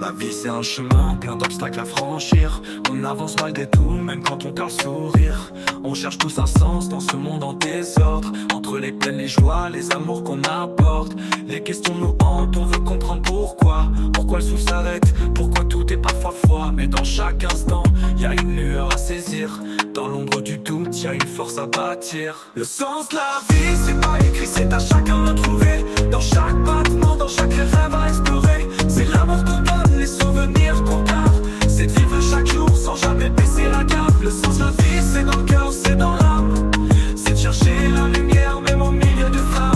La vie c'est un chemin, plein d'obstacles à franchir. On avance malgré tout, même quand on perd le sourire. On cherche tous un sens dans ce monde en désordre. Entre les peines, les joies, les amours qu'on aborde. Les questions nous hantent, on veut comprendre pourquoi. Pourquoi le souffle s'arrête, pourquoi tout est parfois froid. Mais dans chaque instant, y a une lueur à saisir. Dans l'ombre du doute, y a une force à bâtir. Le sens de la vie, c'est pas écrit, c'est à chacun de le trouver. Dans chaque battement, dans chaque rêve à explorer. C'est l'amour qu'on donne, les souvenirs qu'on garde. C'est de vivre chaque jour sans jamais baisser la garde. Le sens de la vie, c'est dans le cœur, c'est dans l'âme. C'est de chercher la lumière, même au milieu de flammes.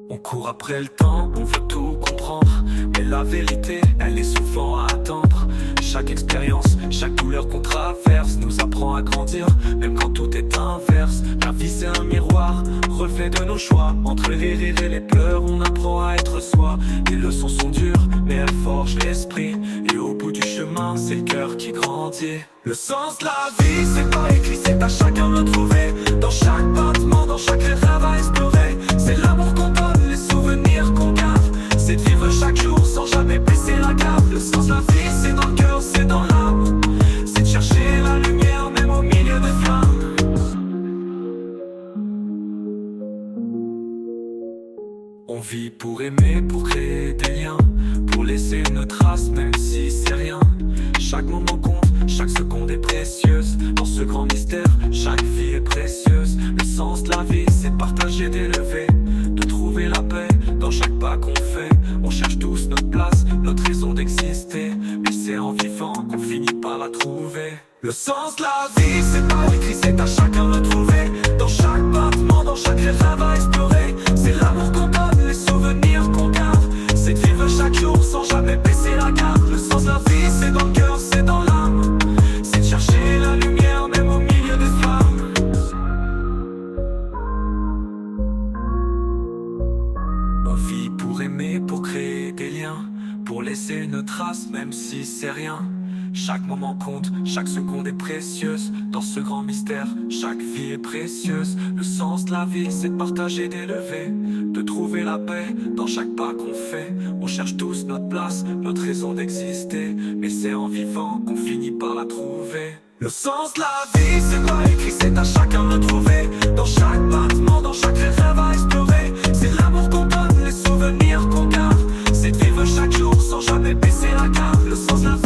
On court après le temps, on veut tout comprendre. Mais la vérité, elle est souvent à attendre. Chaque expérience, chaque douleur qu'on traverse nous apprend à grandir, même quand tout est inverse. La vie c'est un miroir, reflet de nos choix. Entre les rires et les pleurs, on apprend à être soi. Les leçons sont dures, mais elles forgent l'esprit. Et au bout du chemin, c'est le cœur qui grandit. Le sens de la vie, c'est pas écrit, c'est à chacun de le trouver. Dans chaque battement, dans chaque rêve à explorer. C'est l'amour qu'on donne, les souvenirs qu'on garde. C'est de vivre chaque jour sans jamais baisser la garde. Le sens de la vie, c'est dans le cœur, c'est dans l'âme. C'est de chercher la lumière, même au milieu des flammes. On vit pour aimer, pour créer des liens, pour laisser une trace, même si c'est rien. Chaque moment compte, chaque seconde est précieuse. Dans ce grand mystère, chaque vie est précieuse. Le sens de la vie, c'est de partager, d'élever, de trouver la paix dans chaque pas qu'on fait. On cherche tous notre place, notre raison d'exister. Mais c'est en vivant qu'on finit par la trouver. Le sens de la vie, c'est pas écrit, c'est à chacun de le trouver. Dans chaque battement, dans chaque rêve à explorer. C'est l'amour qu'on donne, les souvenirs qu'on garde. C'est de vivre chaque jour sans jamais baisser la garde. Le sens de la vie, c'est dans le cœur, c'est dans l'âme. C'est de chercher la lumière, même au milieu des flammes. On vit pour aimer, pour créer des liens, pour laisser une trace, même si c'est rien. Chaque moment compte, chaque seconde est précieuse. Dans ce grand mystère, chaque vie est précieuse. Le sens de la vie, c'est de partager, d'élever, de trouver la paix dans chaque pas qu'on fait. On cherche tous notre place, notre raison d'exister. Mais c'est en vivant qu'on finit par la trouver. Le sens de la vie, c'est pas écrit, c'est à chacun de le trouver. Dans chaque battement, dans chaque rêve à explorer. C'est l'amour qu'on donne, les souvenirs qu'on garde. C'est de vivre chaque jour sans jamais baisser la garde. Le sens de la vie,